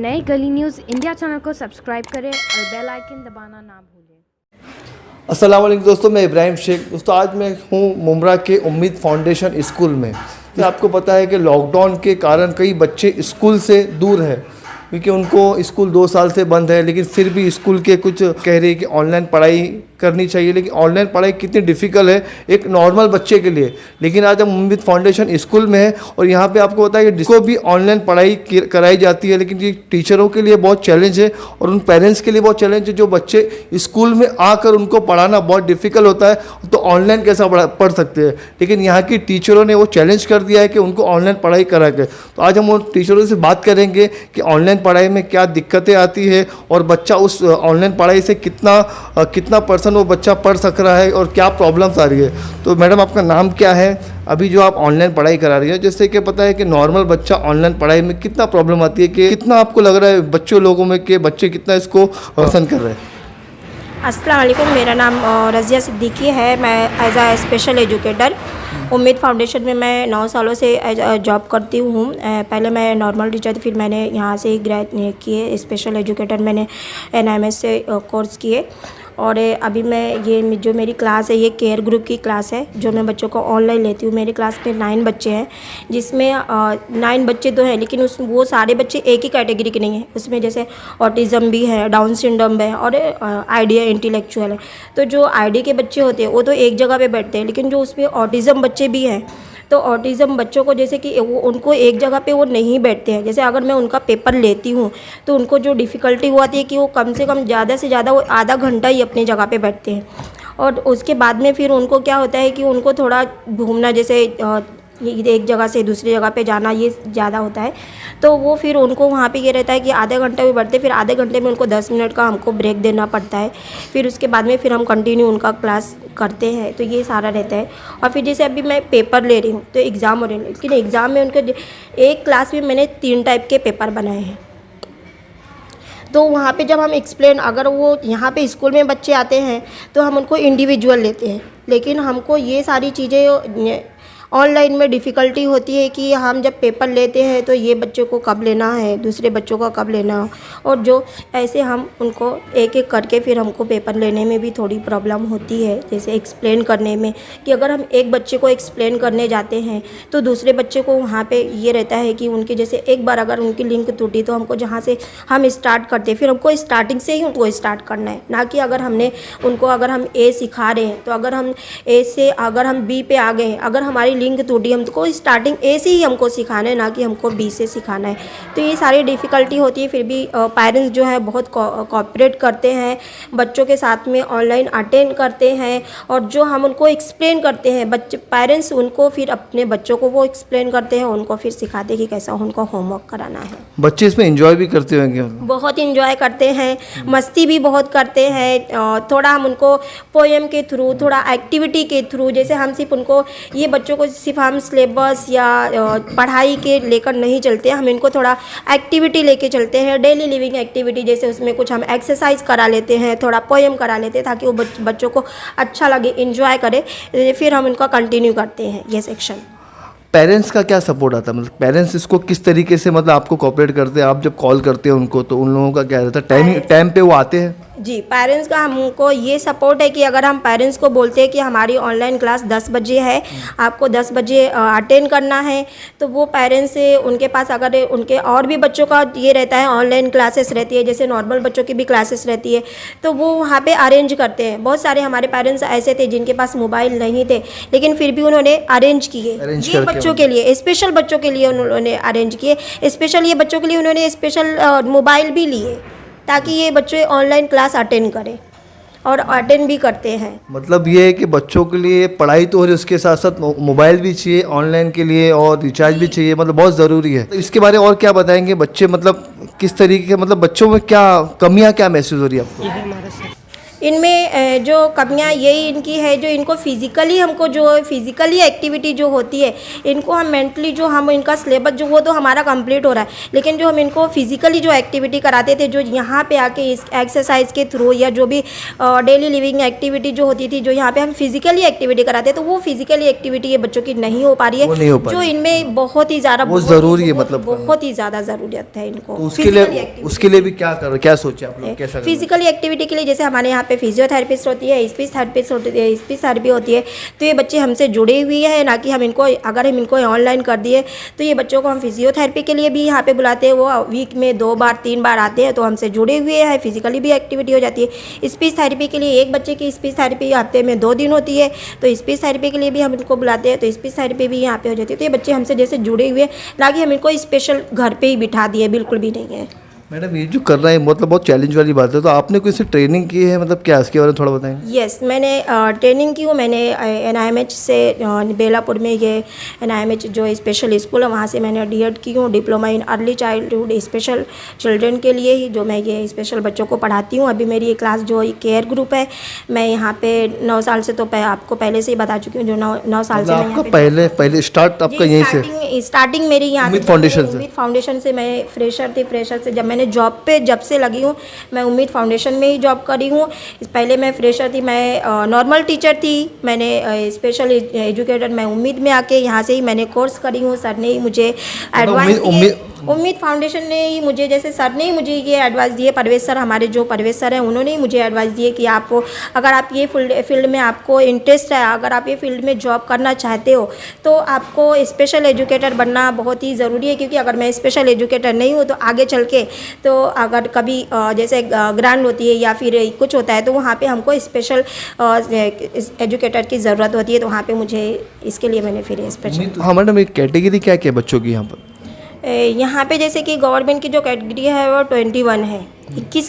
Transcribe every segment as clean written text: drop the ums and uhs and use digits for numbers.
नए गली news India channel को सब्सक्राइब करें और बेल आइकन दबाना ना भूलें। अस्सलाम वालेकुम दोस्तों, मैं इब्राहिम शेख। दोस्तों आज मैं हूँ मुमरा के उम्मीद फाउंडेशन स्कूल में। तो आपको पता है कि लॉकडाउन के कारण कई बच्चे स्कूल से दूर हैं, क्योंकि उनको स्कूल 2 साल से बंद है। लेकिन फिर भी स्कूल के कुछ कह रहे हैं कि ऑनलाइन पढ़ाई करनी चाहिए, लेकिन ऑनलाइन पढ़ाई कितनी डिफ़िकल्ट है एक नॉर्मल बच्चे के लिए। लेकिन आज हम उम्मीद फाउंडेशन स्कूल में है और यहाँ पे आपको पता है कि जिसको भी ऑनलाइन पढ़ाई कराई जाती है, लेकिन ये टीचरों के लिए बहुत चैलेंज है और उन पेरेंट्स के लिए बहुत चैलेंज है जो बच्चे स्कूल में आकर उनको पढ़ाना बहुत डिफ़िकल्ट होता है, तो ऑनलाइन कैसा पढ़ सकते हैं। लेकिन यहाँ की टीचरों ने वो चैलेंज कर दिया है कि उनको ऑनलाइन पढ़ाई करा के। तो आज हम उन टीचरों से बात करेंगे कि ऑनलाइन पढ़ाई में क्या दिक्कतें आती है और बच्चा उस ऑनलाइन पढ़ाई से कितना परसेंट वो बच्चा पढ़ सक रहा है और क्या प्रॉब्लम्स आ रही है। तो मैडम आपका नाम क्या है, अभी जो आप ऑनलाइन पढ़ाई करा रही है, जैसे कि पता है कि नॉर्मल बच्चा ऑनलाइन पढ़ाई में कितना प्रॉब्लम आती है, कि कितना आपको लग रहा है बच्चों लोगों में कि बच्चे कितना इसको पसंद कर रहे हैं। अस्सलाम वालेकुम, मेरा नाम रज़िया सिद्दीकी है। मैं एज आ स्पेशल एजुकेटर उम्मीद फाउंडेशन में मैं 9 सालों से जॉब करती हूँ। पहले मैं नॉर्मल टीचर थी, फिर मैंने यहाँ से ग्रेजुएट किए स्पेशल एजुकेटर, मैंने NIMS से कोर्स किए। और अभी मैं ये जो मेरी क्लास है ये केयर ग्रुप की क्लास है, जो मैं बच्चों को ऑनलाइन लेती हूँ। मेरी क्लास में 9 बच्चे हैं, जिसमें 9 बच्चे तो हैं, लेकिन वो सारे बच्चे एक ही कैटेगरी के नहीं हैं। उसमें जैसे ऑटिज़म भी है, डाउन सिंड्रोम है और आईडी इंटेलेक्चुअल है। तो जो आईडी के बच्चे होते हैं वो तो एक जगह पे बैठते हैं, लेकिन जो उसमें ऑटिज़म बच्चे भी हैं, तो ऑटिज़म बच्चों को जैसे कि वो उनको एक जगह पे वो नहीं बैठते हैं। जैसे अगर मैं उनका पेपर लेती हूँ तो उनको जो डिफ़िकल्टी वो आती है कि वो कम से कम ज़्यादा से ज़्यादा वो आधा घंटा ही अपनी जगह पे बैठते हैं। और उसके बाद में फिर उनको क्या होता है कि उनको थोड़ा घूमना, जैसे एक जगह से दूसरी जगह पे जाना, ये ज़्यादा होता है। तो वो फिर उनको वहाँ पे ये रहता है कि आधे घंटे में बढ़ते, फिर आधे घंटे में उनको 10 मिनट का हमको ब्रेक देना पड़ता है। फिर उसके बाद में फिर हम कंटिन्यू उनका क्लास करते हैं। तो ये सारा रहता है। और फिर जैसे अभी मैं पेपर ले रही हूँ तो एग्ज़ाम हो रहे हैं, लेकिन एग्ज़ाम में उनके एक क्लास में मैंने 3 टाइप के पेपर बनाए हैं। तो वहाँ पे जब हम एक्सप्लेन, अगर वो यहाँ पे स्कूल में बच्चे आते हैं तो हम उनको इंडिविजुअल लेते हैं, लेकिन हमको ये सारी चीज़ें ऑनलाइन में डिफ़िकल्टी होती है कि हम जब पेपर लेते हैं तो ये बच्चों को कब लेना है, दूसरे बच्चों को कब लेना, और जो ऐसे हम उनको एक एक करके फिर हमको पेपर लेने में भी थोड़ी प्रॉब्लम होती है। जैसे एक्सप्लेन करने में, कि अगर हम एक बच्चे को एक्सप्लेन करने जाते हैं तो दूसरे बच्चे को वहाँ पे ये रहता है कि उनके जैसे एक बार अगर उनकी लिंक टूटी तो हमको जहाँ से हम स्टार्ट करते हैं फिर हमको स्टार्टिंग से ही उनको स्टार्ट करना है, ना कि अगर हमने उनको अगर हम A सिखा रहे हैं तो अगर हम A से अगर हम B पे आ गए हैं, अगर हमारी लिंक टूटी, हमको स्टार्टिंग A से ही हमको सिखाना है, ना कि हमको B से सिखाना है। तो ये सारी डिफ़िकल्टी होती है। फिर भी पेरेंट्स जो है बहुत कोऑपरेट करते हैं, बच्चों के साथ में ऑनलाइन अटेंड करते हैं, और जो हम उनको एक्सप्लेन करते हैं पेरेंट्स उनको फिर अपने बच्चों को वो एक्सप्लेन करते हैं, उनको फिर सिखाते हैं कि कैसा उनको होमवर्क कराना है। बच्चे इसमें एंजॉय भी करते होंगे? बहुत इंजॉय करते हैं, मस्ती भी बहुत करते हैं। थोड़ा हम उनको पोएम के थ्रू, थोड़ा एक्टिविटी के थ्रू, जैसे हम सिर्फ उनको ये बच्चों को सिर्फ हम सिलेबस या पढ़ाई के लेकर नहीं चलते, हम इनको थोड़ा एक्टिविटी लेके चलते हैं, डेली लिविंग एक्टिविटी। जैसे उसमें कुछ हम एक्सरसाइज करा लेते हैं, थोड़ा पोएम करा लेते हैं, ताकि वो बच्चों को अच्छा लगे, इंजॉय करे। फिर हम इनका कंटिन्यू करते हैं ये सेक्शन। पेरेंट्स का क्या सपोर्ट आता है, मतलब पेरेंट्स इसको किस तरीके से मतलब आपको कोऑपरेट करते हैं? आप जब कॉल करते हैं उनको तो उन लोगों का क्या रहता है, टाइम पे वो आते हैं? जी, पेरेंट्स का हमको ये सपोर्ट है कि अगर हम पेरेंट्स को बोलते हैं कि हमारी ऑनलाइन क्लास 10 बजे है, आपको 10 बजे अटेंड करना है, तो वो पेरेंट्स से उनके पास अगर उनके और भी बच्चों का ये रहता है, ऑनलाइन क्लासेस रहती है, जैसे नॉर्मल बच्चों की भी क्लासेस रहती है, तो वो वहाँ पे अरेंज करते हैं। बहुत सारे हमारे पेरेंट्स ऐसे थे जिनके पास मोबाइल नहीं थे, लेकिन फिर भी उन्होंने अरेंज किए ये बच्चों के लिए, स्पेशल बच्चों के लिए उन्होंने अरेंज किए। स्पेशल ये बच्चों के लिए उन्होंने स्पेशल मोबाइल भी लिए, ताकि ये बच्चे ऑनलाइन क्लास अटेंड करें, और अटेंड भी करते हैं। मतलब ये है कि बच्चों के लिए पढ़ाई तो हो रही है, उसके साथ साथ मोबाइल भी चाहिए ऑनलाइन के लिए, और रिचार्ज भी चाहिए, मतलब बहुत ज़रूरी है। तो इसके बारे में और क्या बताएंगे? बच्चे मतलब किस तरीके के, मतलब बच्चों में क्या कमियां क्या महसूस हो रही है आपको? इनमें जो कमियां यही इनकी है, जो इनको फिज़िकली हमको जो फिज़िकली एक्टिविटी जो होती है, इनको हम मेंटली जो हम इनका सिलेबस जो वो तो हमारा कंप्लीट हो रहा है, लेकिन जो हम इनको फिज़िकली जो एक्टिविटी कराते थे, जो यहाँ पे आके इस एक्सरसाइज के थ्रू या जो भी डेली लिविंग एक्टिविटी जो होती थी, जो यहाँ पे हम फिज़िकली एक्टिविटी कराते तो वो फिज़िकली एक्टिविटी ये बच्चों की नहीं हो पा रही है, जो इनमें बहुत ही ज़्यादा वो ज़रूरी है, मतलब बहुत ही ज़्यादा ज़रूरत है इनको। तो उसके लिए भी क्या सोचे आप लोग, कैसा फिजिकली एक्टिविटी के लिए जैसे हमारे यहाँ पे फिजियोथेरेपिस्ट होती है, स्पीच थेरेपिस्ट होती है, स्पीच थेरेपी होती है, तो ये बच्चे हमसे जुड़े हुए हैं, ना कि हम इनको अगर हम इनको ऑनलाइन कर दिए तो ये बच्चों को हम फिजियोथेरेपी के लिए भी यहाँ पे बुलाते हैं, वो वीक में 2 बार 3 बार आते हैं, तो हमसे जुड़े हुए हैं, फिजिकली भी एक्टिविटी हो जाती है। स्पीच थेरेपी के लिए एक बच्चे की स्पीच थेरेपी हफ्ते में 2 दिन होती है, तो स्पीच थेरेपी के लिए भी हम इनको बुलाते हैं, तो स्पीच थेरेपी भी यहाँ पे हो जाती है। तो ये बच्चे हमसे जैसे जुड़े हुए हैं, ना कि हम इनको स्पेशल घर पे ही बिठा दिए, बिल्कुल भी नहीं है। मैडम ये जो कर रहे हैं मतलब बहुत चैलेंज वाली बात है, तो आपने कोई से ट्रेनिंग की है, मतलब क्या इसके बारे में थोड़ा बताएंगे? यस, मैंने ट्रेनिंग की हूँ। मैंने NIMH से बेलापुर में ये NIMH जो स्पेशल स्कूल है वहाँ से मैंने DED की हूँ, diploma in early childhood special children के लिए ही जो मैं ये स्पेशल बच्चों को पढ़ाती हूँ। अभी मेरी ये क्लास जो केयर ग्रुप है, मैं यहाँ पे 9 साल से, तो आपको पहले से ही बता चुकी हूँ, जो 9 साल से मैं आपका पहले स्टार्ट आपका यहीं से? स्टार्टिंग मेरी यहाँ उम्मीद फाउंडेशन से? उम्मीद फाउंडेशन से मैं फ्रेशर से जब मैंने जॉब पे जब से लगी हूँ, मैं उम्मीद फाउंडेशन में ही जॉब करी हूँ। पहले मैं फ्रेशर थी, मैं नॉर्मल टीचर थी, मैंने स्पेशल एजुकेटर मैं उम्मीद में आके यहाँ से ही मैंने कोर्स करी हूँ। सर ने ही मुझे एडवाइस दिए, उम्मीद फाउंडेशन ने ही मुझे, जैसे सर ने ही मुझे ये एडवाइस दिए, परवेज सर, हमारे जो परवेज सर हैं, उन्होंने ही मुझे एडवाइस दिए कि आप अगर आप ये फील्ड में आपको इंटरेस्ट है, अगर आप ये फील्ड में जॉब करना चाहते हो तो आपको स्पेशल एजुकेटर बनना बहुत ही ज़रूरी है, क्योंकि अगर मैं स्पेशल एजुकेटर नहीं हूँ तो आगे चल के तो अगर कभी जैसे ग्रांट होती है या फिर कुछ होता है तो वहाँ पे हमको स्पेशल एजुकेटर की ज़रूरत होती है, तो वहाँ पे मुझे इसके लिए मैंने फिर स्पेशल। हाँ मैडम, एक कैटेगरी क्या क्या बच्चों की यहाँ पर? यहाँ पे जैसे कि गवर्नमेंट की जो कैटेगरी है वो 21 है, 21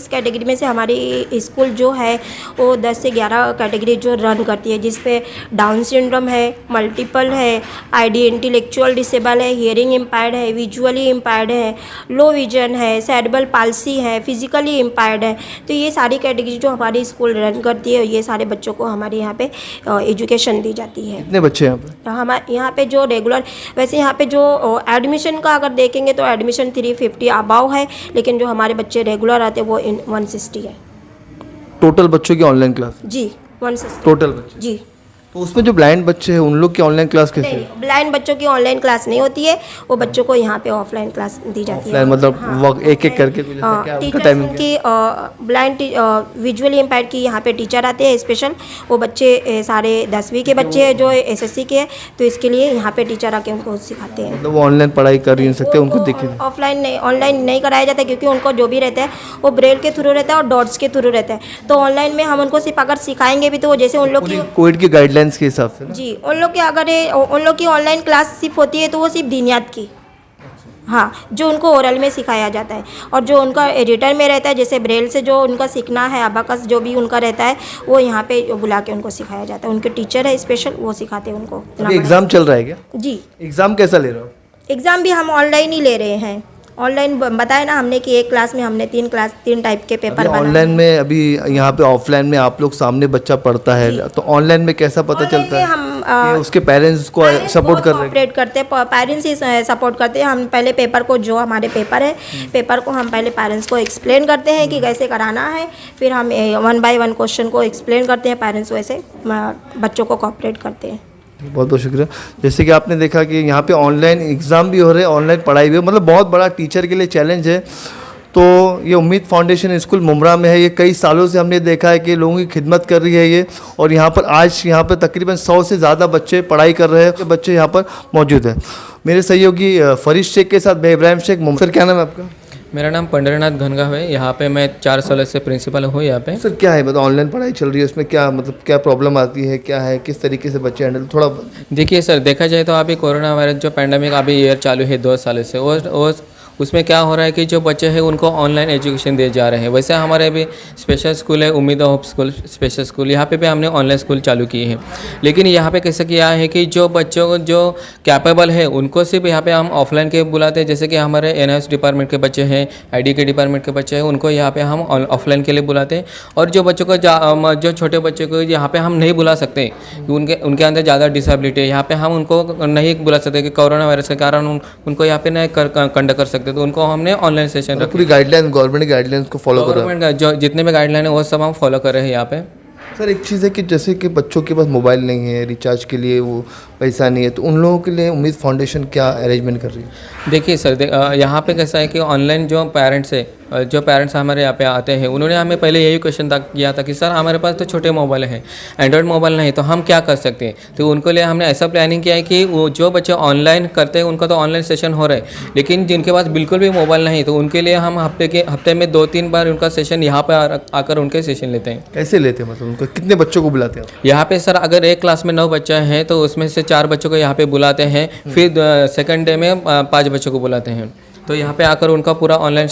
कैटेगरी में से हमारी स्कूल जो है वो 10 से 11 कैटेगरी जो रन करती है, जिस पे डाउन सिंड्रोम है, मल्टीपल है, ID इंटेलेक्चुअल डिसेबल है, हियरिंग इम्पायर्ड है, विजुअली इम्पायर्ड है, लो विजन है, सेरेब्रल पाल्सी है, फिजिकली इम्पायर्ड है। तो ये सारी कैटेगरी जो हमारी स्कूल रन करती है, ये सारे बच्चों को हमारे यहाँ पे एजुकेशन दी जाती है। कितने बच्चे यहाँ पे? हमारे यहाँ पे जो रेगुलर, वैसे यहाँ पे जो एडमिशन का अगर देखेंगे तो एडमिशन 350 अबाव है, लेकिन जो हमारे बच्चे रेगुलर आते हैं वो 160 है। टोटल बच्चों की ऑनलाइन क्लास? जी 160 टोटल बच्चे। जी। तो उसमें जो ब्लाइंड बच्चे हैं उन लोग की ऑनलाइन क्लास कैसे? नहीं, ब्लाइंड बच्चों की ऑनलाइन क्लास नहीं होती है, वो बच्चों को यहाँ पे ऑफलाइन क्लास दी जाती है। मतलब हाँ, एक एक करके क्या उनका टाइमिंग की ब्लाइंड विजुअली इम्पेयर्ड की यहाँ पे टीचर आते हैं स्पेशल, वो बच्चे सारे 10वीं के बच्चे हैं जो SSC के हैं, तो इसके लिए यहाँ पे टीचर आके उनको सिखाते हैं। मतलब वो ऑनलाइन पढ़ाई कर नहीं सकते, उनको दिखे ऑफलाइन नहीं, ऑनलाइन नहीं कराया जाता, क्योंकि उनको जो भी रहता है वो ब्रेल के थ्रू रहता है और डॉट्स के थ्रू रहता है। तो ऑनलाइन में हम उनको सिर्फ अगर सिखाएंगे भी तो वो जैसे उन लोग की कोविड की गाइडलाइंस के हिसाब से। जी, उन लोग के अगर उन लोग की ऑनलाइन क्लास सिर्फ होती है तो वो सिर्फ दीनियात की, हाँ, जो उनको ओरल में सिखाया जाता है, और जो उनका रिटर्न में रहता है, जैसे ब्रेल से जो उनका सीखना है, अबाकस जो भी उनका रहता है, वो यहाँ पे बुला के उनको सिखाया जाता है। उनके टीचर है स्पेशल, वो सिखाते हैं उनको। एग्जाम चल रहा है क्या? जी। एग्जाम कैसा ले रहे हो? एग्ज़ाम भी हम ऑनलाइन ही ले रहे हैं। ऑनलाइन बताया ना हमने कि एक क्लास में हमने 3 टाइप के पेपर बनाए। ऑनलाइन में अभी यहाँ पे ऑफलाइन में आप लोग सामने बच्चा पढ़ता है, तो ऑनलाइन में कैसा पता चलता है? हम कि उसके पेरेंट्स को सपोर्ट कर रहे हैं? करते हैं, पेरेंट्स ही सपोर्ट करते हैं। हम पहले पेपर को, जो हमारे पेपर है, पेपर को हम पहले पेरेंट्स को एक्सप्लेन करते हैं कि कैसे कराना है, फिर हम 1 बाय 1 क्वेश्चन को एक्सप्लेन करते हैं, पेरेंट्स वैसे बच्चों को कोऑपरेट करते हैं। बहुत बहुत शुक्रिया। जैसे कि आपने देखा कि यहाँ पे ऑनलाइन एग्ज़ाम भी हो रहे हैं, ऑनलाइन पढ़ाई भी हो, मतलब बहुत बड़ा टीचर के लिए चैलेंज है। तो ये उम्मीद फाउंडेशन स्कूल मुमरा में है, ये कई सालों से हमने देखा है कि लोगों की खिदमत कर रही है ये, और यहाँ पर आज यहाँ पर तकरीबन 100 से ज़्यादा बच्चे पढ़ाई कर रहे हैं, बच्चे यहाँ पर मौजूद हैं। मेरे सहयोगी फरीद शेख के साथ मैं इब्राहिम शेख। सर क्या नाम है आपका? मेरा नाम पंडरीनाथ घनगाव है। यहाँ पे मैं 4 साल से प्रिंसिपल हूँ यहाँ पे। सर क्या है, मतलब ऑनलाइन पढ़ाई चल रही है, उसमें क्या मतलब क्या प्रॉब्लम आती है, क्या है, किस तरीके से बच्चे हैंडल, थोड़ा? देखिए सर, देखा जाए तो अभी कोरोना वायरस जो पैंडेमिक अभी ईयर चालू है 2 साल से, उसमें क्या हो रहा है कि जो बच्चे हैं उनको ऑनलाइन एजुकेशन दिए जा रहे हैं। वैसे हमारे अभी स्पेशल स्कूल है उम्मीद होप स्कूल स्पेशल स्कूल, यहाँ पे भी हमने ऑनलाइन स्कूल चालू किए हैं। लेकिन यहाँ पे कैसे किया है कि जो बच्चों को जो कैपेबल है उनको सिर्फ यहाँ पे हम ऑफलाइन के बुलाते हैं। जैसे कि हमारे एनएस डिपार्टमेंट के बच्चे हैं, आईडी के डिपार्टमेंट के बच्चे हैं, उनको यहाँ पे हम ऑफलाइन के लिए बुलाते हैं। और जो बच्चों को जो छोटे बच्चों को यहाँ पे हम नहीं बुला सकते, उनके अंदर ज़्यादा डिसेबिलिटी है, यहाँ पे हम उनको नहीं बुला सकते कि कोरोना वायरस के कारण उनको यहाँ पे नहीं कंडक्ट कर सकते, तो उनको हमने ऑनलाइन सेशन रखा। पूरी गाइडलाइन गवर्नमेंट गाइडलाइंस को फॉलो कर रहा है। गवर्नमेंट का जो जितने भी गाइडलाइन है वो सब हम फॉलो कर रहे हैं यहाँ पे। सर एक चीज़ है कि जैसे कि बच्चों के पास मोबाइल नहीं है, रिचार्ज के लिए वो पैसा नहीं है, तो उन लोगों के लिए उम्मीद फाउंडेशन क्या अरेंजमेंट कर रही है? देखिए सर, यहाँ पे कैसा है कि ऑनलाइन जो पेरेंट्स हमारे यहाँ पे आते हैं, उन्होंने हमें पहले यही क्वेश्चन किया था कि सर हमारे पास तो छोटे मोबाइल हैं, एंड्रॉयड मोबाइल नहीं, तो हम क्या कर सकते हैं। तो उनको लिए हमने ऐसा प्लानिंग किया है कि वो जो बच्चे ऑनलाइन करते हैं उनका तो ऑनलाइन सेशन हो रहा है, लेकिन जिनके पास बिल्कुल भी मोबाइल नहीं, तो उनके लिए हम हफ्ते में 2-3 बार उनका सेशन यहाँ पर आकर उनके सेशन लेते हैं। कैसे लेते हैं, मतलब उनको कितने बच्चों को बुलाते हैं? यहाँ पे सर अगर एक क्लास में 9 बच्चे हैं तो उसमें से 4 बच्चों को यहाँ पे बुलाते हैं, फिर सेकंड डे में 5 बच्चों को बुलाते हैं। तो यहाँ पे आकर उनका पूरा ऑफलाइन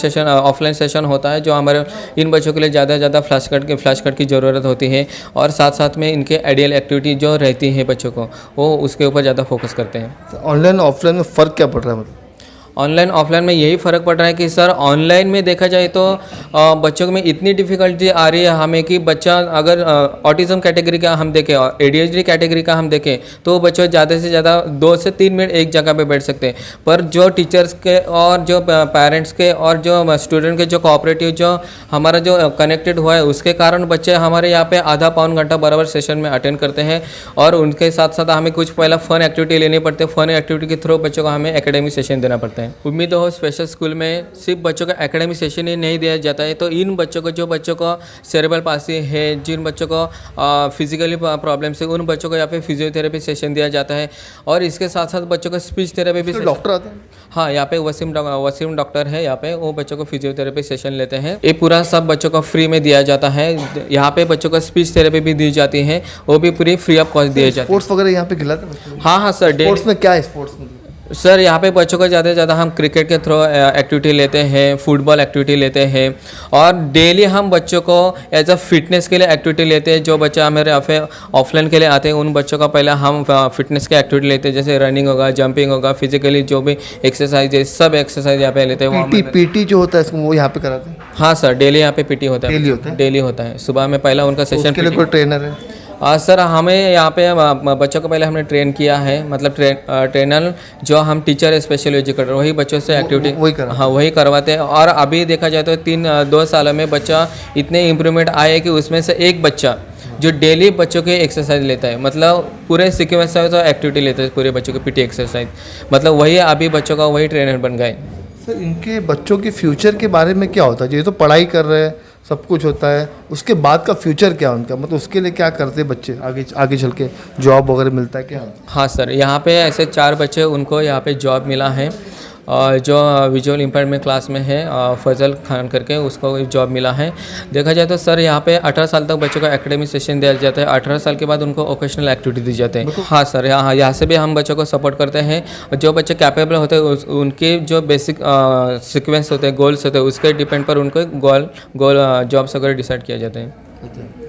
सेशन होता है, जो हमारे इन बच्चों के लिए ज़्यादा फ्लैश कार्ड की ज़रूरत होती है, और साथ साथ में इनके आइडियल एक्टिविटी जो रहती है बच्चों को, वो उसके ऊपर ज़्यादा फोकस करते हैं। ऑनलाइन ऑफलाइन में फ़र्क क्या पड़ रहा है? मतलब ऑनलाइन ऑफलाइन में यही फ़र्क पड़ रहा है कि सर ऑनलाइन में देखा जाए तो बच्चों में इतनी डिफ़िकल्टी आ रही है हमें कि बच्चा अगर ऑटिज़म कैटेगरी का हम देखें और ADHD कैटेगरी का हम देखें तो बच्चों ज़्यादा से ज़्यादा 2 से 3 मिनट एक जगह पे बैठ सकते हैं, पर जो टीचर्स के और जो पेरेंट्स के और जो स्टूडेंट के जो कोऑपरेटिव जो हमारा जो कनेक्टेड हुआ है, उसके कारण बच्चे हमारे यहाँ पे आधा पौन घंटा बराबर सेशन में अटेंड करते हैं। और उनके साथ साथ हमें कुछ पहला फ़न एक्टिविटी लेनी पड़ती है, फ़न एक्टिविटी के थ्रू बच्चों को हमें एकेडमिक सेशन देना पड़ता है। उम्मीद हो स्पेशल स्कूल में सिर्फ बच्चों का एकेडमिक सेशन ही नहीं दिया जाता है, तो इन बच्चों को जो बच्चों को सेरेब्रल पाल्सी है, जिन बच्चों को फिजिकली प्रॉब्लम्स है, उन बच्चों को यहाँ पे फिजियोथेरेपी सेशन दिया जाता है। और इसके साथ साथ बच्चों को स्पीच थेरेपी भी डॉक्टर आते हैं? हाँ, यहाँ पे वसीम डॉक्टर है, यहाँ पे वो बच्चों को फिजियोथेरेपी सेशन लेते हैं। ये पूरा सब बच्चों को फ्री में दिया जाता है। यहाँ पे बच्चों को स्पीच थेरेपी भी दी जाती है, वो भी पूरी फ्री ऑफ कॉस्ट दिए जाते हैं। स्पोर्ट्स वगैरह यहाँ पे खिलाते हैं? हाँ सर। स्पोर्ट्स में क्या है? स्पोर्ट्स में सर यहाँ पे बच्चों को ज़्यादा से ज़्यादा हम क्रिकेट के थ्रू एक्टिविटी लेते हैं, फुटबॉल एक्टिविटी लेते हैं, और डेली हम बच्चों को एज अ फिटनेस के लिए एक्टिविटी लेते हैं। जो बच्चा हमारे यहाँ पे ऑफलाइन के लिए आते हैं उन बच्चों का पहले हम फिटनेस की एक्टिविटी लेते हैं, जैसे रनिंग होगा, जंपिंग होगा, फिजिकली जो भी एक्सरसाइज है सब एक्सरसाइज यहाँ पे लेते हैं। पीटी जो होता है वो यहाँ पे कराते हैं? हाँ सर, डेली यहाँ पे पीटी होता है। डेली होता है। सुबह में पहला उनका सेशन। उसके लिए कोई ट्रेनर है? सर हमें यहाँ पे बच्चों को पहले हमने ट्रेन किया है, मतलब ट्रेनर जो हम टीचर स्पेशल एजुकेटर वही बच्चों से एक्टिविटी वही करवाते हैं। और अभी देखा जाए तो 2 सालों में बच्चा इतने इम्प्रूवमेंट आए कि उसमें से एक बच्चा जो डेली बच्चों के एक्सरसाइज लेता है, मतलब पूरे सीक्वेंस से एक्टिविटी लेता है पूरे बच्चों के पीटी एक्सरसाइज, मतलब वही अभी बच्चों का वही ट्रेनर बन गए। सर इनके बच्चों के फ्यूचर के बारे में क्या होता है? ये तो पढ़ाई कर रहे हैं, सब कुछ होता है, उसके बाद का फ्यूचर क्या उनका, मतलब उसके लिए क्या करते हैं बच्चे आगे चल के? जॉब वगैरह मिलता है क्या? हाँ सर, यहाँ पे ऐसे 4 बच्चे उनको यहाँ पे जॉब मिला है, और जो विजुअल इम्पेयरमेंट क्लास में है फजल खान करके, उसको जॉब मिला है। देखा जाए तो सर यहाँ पे 18 साल तक बच्चों को एकेडमिक सेशन दिया जाता है, 18 साल के बाद उनको वोकेशनल एक्टिविटी दी जाते हैं। हाँ सर, यहाँ से भी हम बच्चों को सपोर्ट करते हैं। जो बच्चे कैपेबल होते हैं उनके जो बेसिक सीक्वेंस होते हैं, गोल्स होते हैं, उसके डिपेंड पर उनको गोल जॉब्स वगैरह डिसाइड किया जाता है।